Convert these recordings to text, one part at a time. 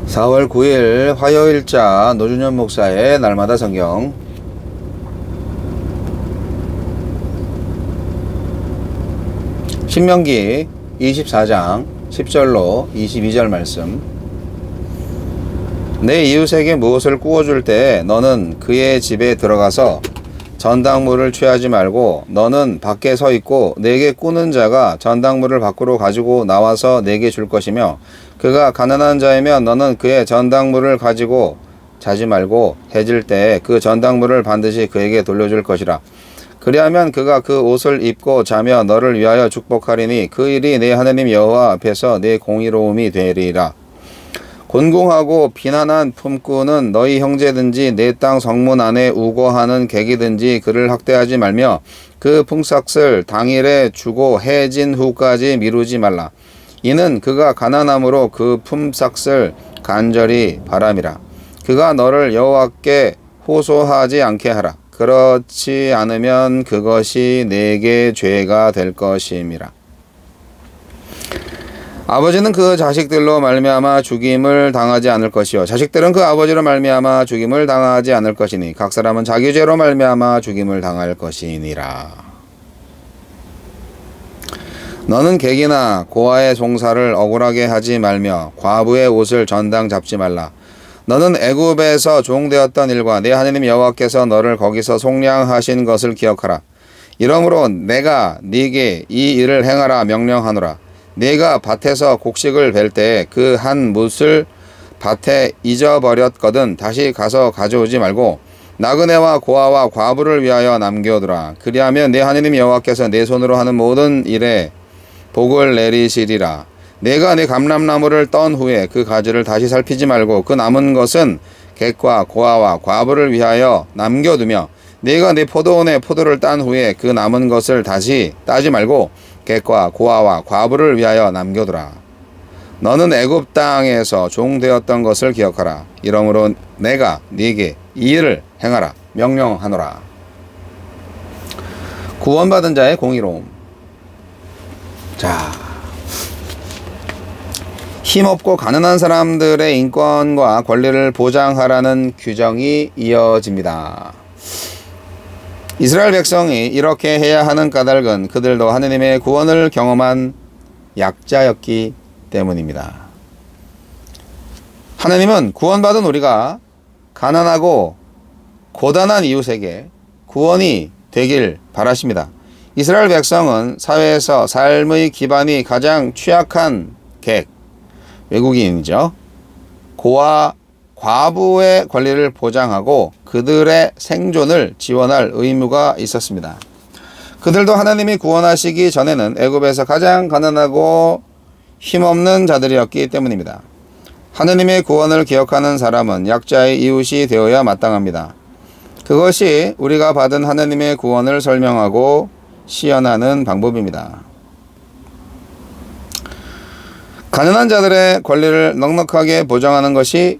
4월 9일 화요일자 노준현 목사의 날마다 성경. 신명기 24장 10절로 22절 말씀. 내 이웃에게 무엇을 구워줄 때 너는 그의 집에 들어가서 전당물을 취하지 말고 너는 밖에 서 있고 내게 꾸는 자가 전당물을 밖으로 가지고 나와서 내게 줄 것이며 그가 가난한 자이면 너는 그의 전당물을 가지고 자지 말고 해질 때 그 전당물을 반드시 그에게 돌려줄 것이라. 그리하면 그가 그 옷을 입고 자며 너를 위하여 축복하리니 그 일이 내 하나님 여호와 앞에서 내 공의로움이 되리라. 곤궁하고 비난한 품꾼은 너희 형제든지 내 땅 성문 안에 우거하는 객이든지 그를 학대하지 말며 그 품삯을 당일에 주고 해진 후까지 미루지 말라. 이는 그가 가난함으로 그 품삯을 간절히 바람이라. 그가 너를 여호와께 호소하지 않게 하라. 그렇지 않으면 그것이 내게 죄가 될 것임이라. 아버지는 그 자식들로 말미암아 죽임을 당하지 않을 것이요 자식들은 그 아버지로 말미암아 죽임을 당하지 않을 것이니 각 사람은 자기 죄로 말미암아 죽임을 당할 것이니라. 너는 객이나 고아의 송사를 억울하게 하지 말며 과부의 옷을 전당 잡지 말라. 너는 애굽에서 종되었던 일과 내 하나님 여호와께서 너를 거기서 속량하신 것을 기억하라. 이러므로 내가 네게 이 일을 행하라 명령하노라. 네가 밭에서 곡식을 벨 때 그 한 뭇을 밭에 잊어버렸거든 다시 가서 가져오지 말고 나그네와 고아와 과부를 위하여 남겨두라. 그리하면 내 하나님 여호와께서 내 손으로 하는 모든 일에 복을 내리시리라. 내가 내 감람나무를 떤 후에 그 가지를 다시 살피지 말고 그 남은 것은 객과 고아와 과부를 위하여 남겨두며 네가 내 포도원에 포도를 딴 후에 그 남은 것을 다시 따지 말고 객과 고아와 과부를 위하여 남겨두라. 너는 애굽 땅에서 종되었던 것을 기억하라. 이러므로 내가 네게 이 일을 행하라 명령하노라. 구원받은 자의 공의로움. 자, 힘없고 가난한 사람들의 인권과 권리를 보장하라는 규정이 이어집니다. 이스라엘 백성이 이렇게 해야 하는 까닭은 그들도 하느님의 구원을 경험한 약자였기 때문입니다. 하느님은 구원받은 우리가 가난하고 고단한 이웃에게 구원이 되길 바라십니다. 이스라엘 백성은 사회에서 삶의 기반이 가장 취약한 객, 외국인이죠. 고아 과부의 권리를 보장하고 그들의 생존을 지원할 의무가 있었습니다. 그들도 하나님이 구원하시기 전에는 애굽에서 가장 가난하고 힘없는 자들이었기 때문입니다. 하나님의 구원을 기억하는 사람은 약자의 이웃이 되어야 마땅합니다. 그것이 우리가 받은 하나님의 구원을 설명하고 시연하는 방법입니다. 가난한 자들의 권리를 넉넉하게 보장하는 것이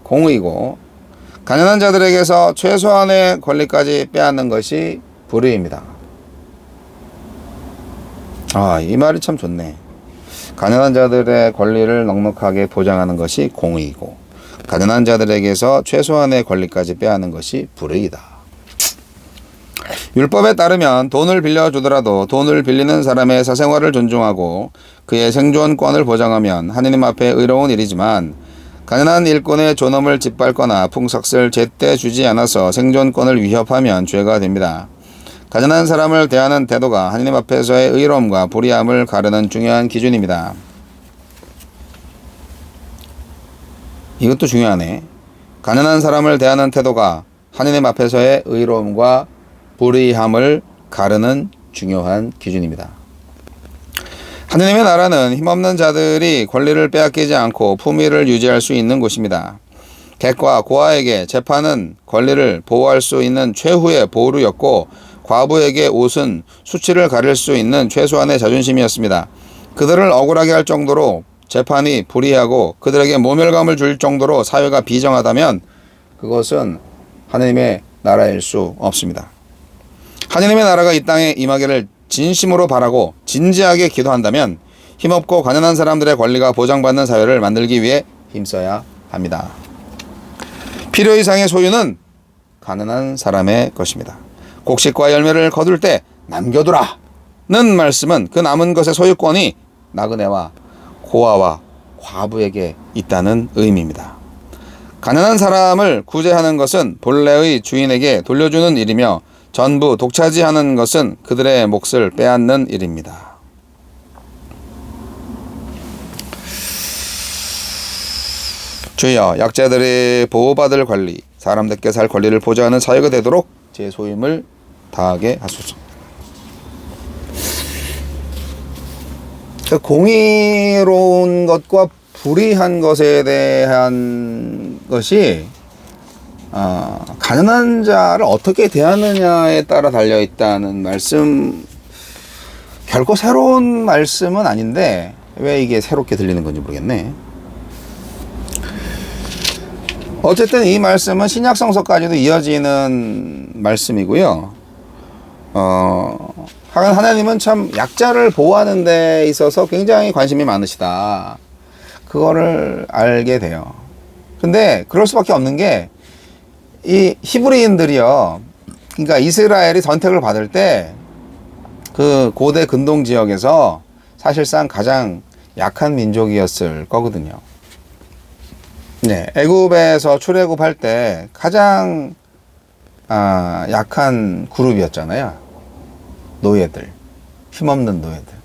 공의고 가난한 자들에게서 최소한의 권리까지 빼앗는 것이 불의입니다. 이 말이 참 좋네. 가난한 자들의 권리를 넉넉하게 보장하는 것이 공의고 가난한 자들에게서 최소한의 권리까지 빼앗는 것이 불의이다. 율법에 따르면 돈을 빌려주더라도 돈을 빌리는 사람의 사생활을 존중하고 그의 생존권을 보장하면 하느님 앞에 의로운 일이지만 가난한 일꾼의 존엄을 짓밟거나 풍삭을 제때 주지 않아서 생존권을 위협하면 죄가 됩니다. 가난한 사람을 대하는 태도가 하나님 앞에서의 의로움과 불의함을 가르는 중요한 기준입니다. 이것도 중요하네. 가난한 사람을 대하는 태도가 하나님 앞에서의 의로움과 불의함을 가르는 중요한 기준입니다. 하느님의 나라는 힘없는 자들이 권리를 빼앗기지 않고 품위를 유지할 수 있는 곳입니다. 객과 고아에게 재판은 권리를 보호할 수 있는 최후의 보루였고 과부에게 옷은 수치를 가릴 수 있는 최소한의 자존심이었습니다. 그들을 억울하게 할 정도로 재판이 불의하고 그들에게 모멸감을 줄 정도로 사회가 비정하다면 그것은 하느님의 나라일 수 없습니다. 하느님의 나라가 이 땅에 임하기를 진심으로 바라고 진지하게 기도한다면 힘없고 가난한 사람들의 권리가 보장받는 사회를 만들기 위해 힘써야 합니다. 필요 이상의 소유는 가난한 사람의 것입니다. 곡식과 열매를 거둘 때 남겨두라 는 말씀은 그 남은 것의 소유권이 나그네와 고아와 과부에게 있다는 의미입니다. 가난한 사람을 구제하는 것은 본래의 주인에게 돌려주는 일이며 전부 독차지하는 것은 그들의 몫을 빼앗는 일입니다. 주여, 약자들의 보호받을 권리, 사람답게 살 권리를 보좌하는 사회가 되도록 제 소임을 다하게 하소서. 공의로운 것과 불의한 것에 대한 것이 가난한 자를 어떻게 대하느냐에 따라 달려있다는 말씀, 결코 새로운 말씀은 아닌데 왜 이게 새롭게 들리는 건지 모르겠네. 어쨌든 이 말씀은 신약 성서까지도 이어지는 말씀이고요. 하나님은 참 약자를 보호하는 데 있어서 굉장히 관심이 많으시다. 그거를 알게 돼요. 근데 그럴 수밖에 없는 게 이 히브리인들이요. 그러니까 이스라엘이 선택을 받을 때 그 고대 근동 지역에서 사실상 가장 약한 민족이었을 거거든요. 네, 애굽에서 출애굽할 때 가장 약한 그룹이었잖아요. 노예들, 힘없는 노예들.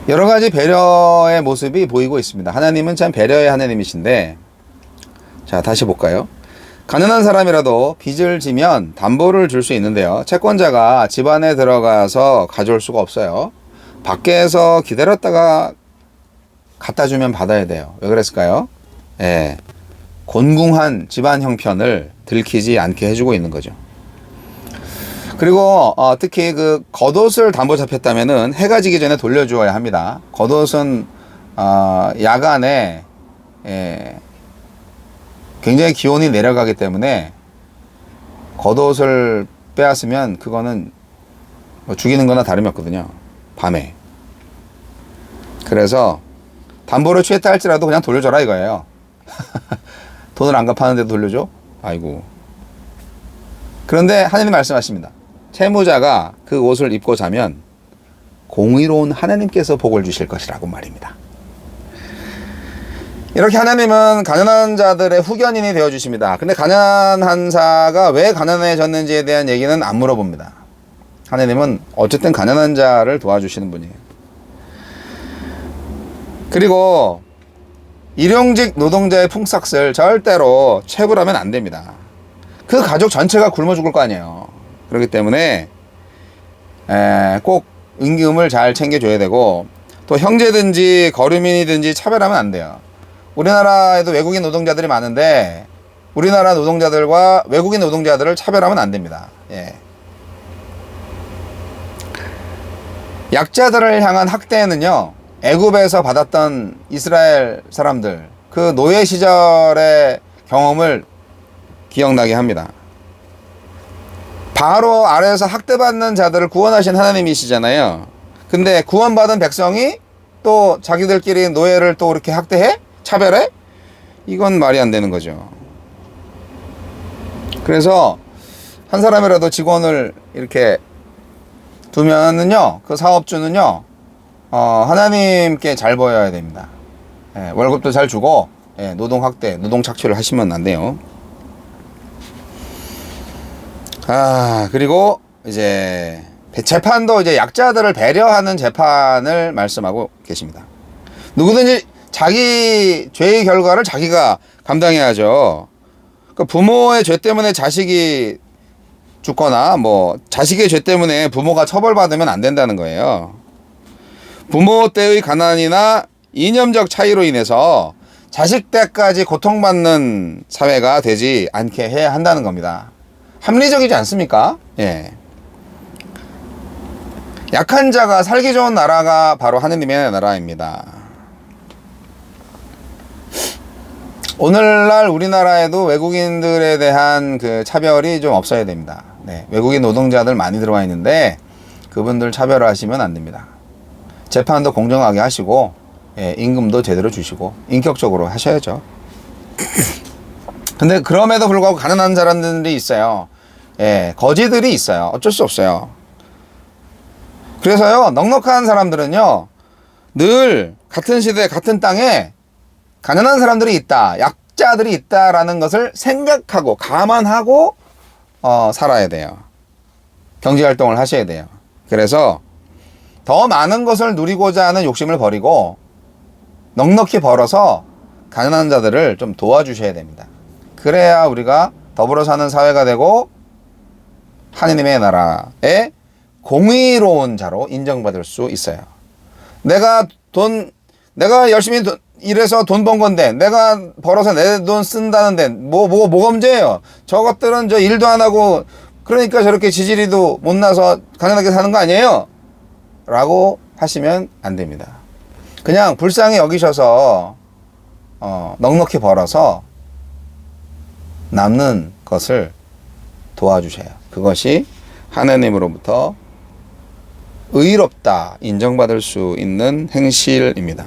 여러 가지 배려의 모습이 보이고 있습니다. 하나님은 참 배려의 하나님이신데, 자, 다시 볼까요? 가난한 사람이라도 빚을 지면 담보를 줄 수 있는데요. 채권자가 집 안에 들어가서 가져올 수가 없어요. 밖에서 기다렸다가 갖다 주면 받아야 돼요. 왜 그랬을까요? 예, 곤궁한 집안 형편을 들키지 않게 해주고 있는 거죠. 그리고 특히 그 겉옷을 담보 잡혔다면은 해가 지기 전에 돌려주어야 합니다. 겉옷은 야간에 굉장히 기온이 내려가기 때문에 겉옷을 빼앗으면 그거는 뭐 죽이는 거나 다름이 없거든요. 밤에. 그래서 담보를 취했다 할지라도 그냥 돌려줘라 이거예요. 돈을 안 갚았는데도 돌려줘? 아이고. 그런데 하나님 말씀하십니다. 채무자가 그 옷을 입고 자면 공의로운 하나님께서 복을 주실 것이라고 말입니다. 이렇게 하나님은 가난한 자들의 후견인이 되어주십니다. 근데 가난한 자가 왜 가난해졌는지에 대한 얘기는 안 물어봅니다. 하나님은 어쨌든 가난한 자를 도와주시는 분이에요. 그리고 일용직 노동자의 풍싹을 절대로 체불하면 안 됩니다. 그 가족 전체가 굶어 죽을 거 아니에요. 그렇기 때문에 꼭 임금을 잘 챙겨줘야 되고, 또 형제든지 거류민이든지 차별하면 안 돼요. 우리나라에도 외국인 노동자들이 많은데 우리나라 노동자들과 외국인 노동자들을 차별하면 안 됩니다. 예. 약자들을 향한 학대는요, 애굽에서 받았던 이스라엘 사람들, 그 노예 시절의 경험을 기억나게 합니다. 바로 아래에서 학대받는 자들을 구원하신 하나님이시잖아요. 근데 구원받은 백성이 또 자기들끼리 노예를 또 이렇게 학대해? 차별해? 이건 말이 안 되는 거죠. 그래서 한 사람이라도 직원을 이렇게 두면은요, 그 사업주는요, 하나님께 잘 보여야 됩니다. 예, 월급도 잘 주고, 예, 노동 학대, 노동 착취를 하시면 안 돼요. 그리고 이제 재판도 이제 약자들을 배려하는 재판을 말씀하고 계십니다. 누구든지 자기 죄의 결과를 자기가 감당해야죠. 그러니까 부모의 죄 때문에 자식이 죽거나 뭐 자식의 죄 때문에 부모가 처벌받으면 안 된다는 거예요. 부모 때의 가난이나 이념적 차이로 인해서 자식 때까지 고통받는 사회가 되지 않게 해야 한다는 겁니다. 합리적이지 않습니까? 예. 약한 자가 살기 좋은 나라가 바로 하느님의 나라입니다. 오늘날 우리나라에도 외국인들에 대한 그 차별이 좀 없어야 됩니다. 네, 외국인 노동자들 많이 들어와 있는데 그분들 차별하시면 안 됩니다. 재판도 공정하게 하시고, 예, 임금도 제대로 주시고 인격적으로 하셔야죠. 근데 그럼에도 불구하고 가난한 사람들이 있어요. 예, 거지들이 있어요. 어쩔 수 없어요. 그래서요, 넉넉한 사람들은요, 늘 같은 시대, 같은 땅에 가난한 사람들이 있다, 약자들이 있다라는 것을 생각하고, 감안하고, 살아야 돼요. 경제활동을 하셔야 돼요. 그래서 더 많은 것을 누리고자 하는 욕심을 버리고, 넉넉히 벌어서 가난한 자들을 좀 도와주셔야 됩니다. 그래야 우리가 더불어 사는 사회가 되고, 하느님의 나라에 공의로운 자로 인정받을 수 있어요. 내가 열심히 일해서 돈 번 건데, 내가 벌어서 내 돈 쓴다는데, 뭐가 문제예요? 저것들은 저 일도 안 하고, 그러니까 저렇게 지지리도 못 나서 가난하게 사는 거 아니에요? 라고 하시면 안 됩니다. 그냥 불쌍히 여기셔서, 넉넉히 벌어서 남는 것을 도와주셔요. 그것이 하나님으로부터 의롭다 인정받을 수 있는 행실입니다.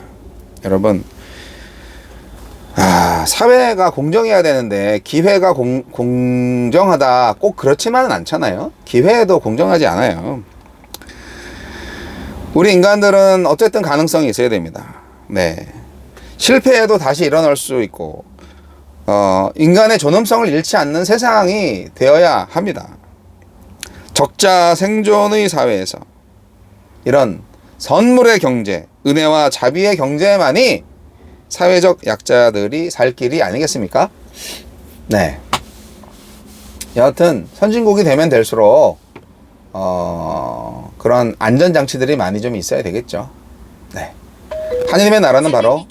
여러분, 사회가 공정해야 되는데 기회가 공정하다 꼭 그렇지만은 않잖아요. 기회도 공정하지 않아요. 우리 인간들은 어쨌든 가능성이 있어야 됩니다. 네, 실패해도 다시 일어날 수 있고, 인간의 존엄성을 잃지 않는 세상이 되어야 합니다. 적자 생존의 사회에서 이런 선물의 경제, 은혜와 자비의 경제만이 사회적 약자들이 살 길이 아니겠습니까? 네. 여하튼 선진국이 되면 될수록 그런 안전장치들이 많이 좀 있어야 되겠죠. 네. 하느님의 나라는 바로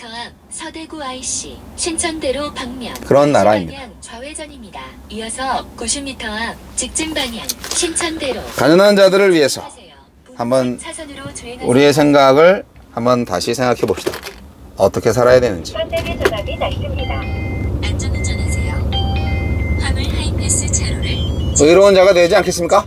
서대구 IC 신천대로 방면 그런 나라입니다. 좌회전입니다. 이어서 90m 앞 직진 방향 신천대로. 가난한 자들을 위해서 한번 우리의 생각을 한번 다시 생각해 봅시다. 어떻게 살아야 되는지. 안전운전하세요. 화물 하이패스 차로를 의로운 자가 되지 않겠습니까?